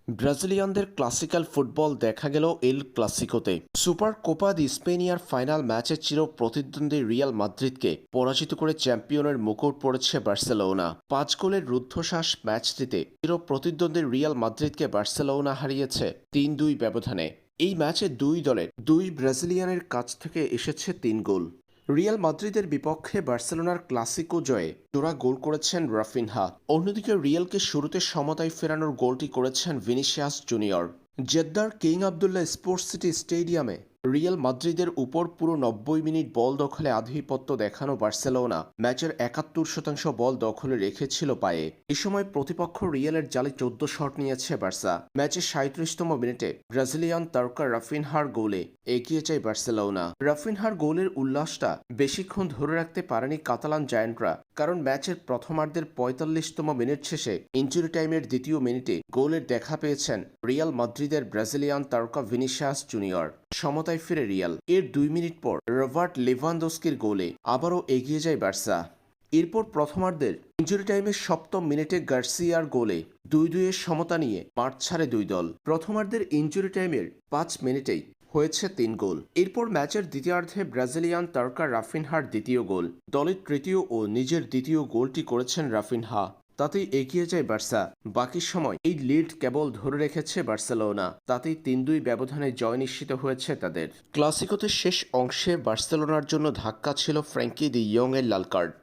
ব্রাজিলিয়ানদের classical football দেখা গেল এল ক্লাসিকোতে। Super Copa দি স্পেনিয়ার final ম্যাচে চির প্রতিদ্বন্দ্বী রিয়াল মাদ্রিদকে পরাজিত করে চ্যাম্পিয়নের মুকুট পড়েছে বার্সেলোনা। 5 গোলের রুদ্ধশ্বাস ম্যাচটিতে চির প্রতিদ্বন্দ্বী রিয়াল মাদ্রিদকে বার্সেলোনা হারিয়েছে 3-2 ব্যবধানে। এই ম্যাচে দুই ব্রাজিলিয়ানের কাছ থেকে এসেছে 3 গোল। রিয়াল মাদ্রিদের বিপক্ষে বার্সেলোনার ক্লাসিকো জয়ে জোড়া গোল করেছেন রাফিনহা। অন্যদিকে রিয়ালকে শুরুতে সমতায় ফেরানোর গোলটি করেছেন ভিনিসিয়াস জুনিয়র। জেদ্দার কিং আবদুল্লাহ স্পোর্টস সিটি স্টেডিয়ামে রিয়াল মাদ্রিদের উপর পুরো 90 মিনিট বল দখলে আধিপত্য দেখানো বার্সেলোনা ম্যাচের 71% বল দখলে রেখেছিল পায়ে। এ সময় প্রতিপক্ষ রিয়ালের জালে 14 শট নিয়েছে বার্সা। ম্যাচের 37তম মিনিটে ব্রাজিলিয়ান তারকা রাফিনহার গোলে এগিয়ে যায় বার্সেলোনা। রাফিনহার গোলের উল্লাসটা বেশিক্ষণ ধরে রাখতে পারেনি কাতালান জায়ান্টরা, কারণ ম্যাচের প্রথমার্ধের 45তম মিনিট শেষে ইনজুরি টাইমের দ্বিতীয় মিনিটে গোলের দেখা পেয়েছেন রিয়াল মাদ্রিদের ব্রাজিলিয়ান তারকা ভিনিসিয়াস জুনিয়র। সমতায় ফিরে রিয়াল। এর 2 মিনিট পর রবার্ট লেভানদস্কির গোলে আবারও এগিয়ে যায় বার্সা। এরপর প্রথমার্ধের ইনজুরি টাইমের 7ম মিনিটে গার্সিয়ার গোলে 2-2 সমতা নিয়ে মাঠ ছাড়ে দুই দল। প্রথমার্ধের ইনজুরি টাইমের 5 মিনিটেই হয়েছে 3 গোল। এরপর ম্যাচের দ্বিতীয়ার্ধে ব্রাজিলিয়ান তারকা রাফিনহার দ্বিতীয় গোল, দলের তৃতীয় ও নিজের দ্বিতীয় গোলটি করেছেন রাফিনহা। তাতেই এগিয়ে যায় বার্সা। বাকি সময় এই লিড কেবল ধরে রেখেছে বার্সেলোনা। তাতেই 3-2 ব্যবধানে জয় নিশ্চিত হয়েছে তাদের। ক্লাসিকোতে শেষ অংশে বার্সেলোনার জন্য ধাক্কা ছিল ফ্র্যাঙ্কি দি ইয়ং এর লাল কার্ড।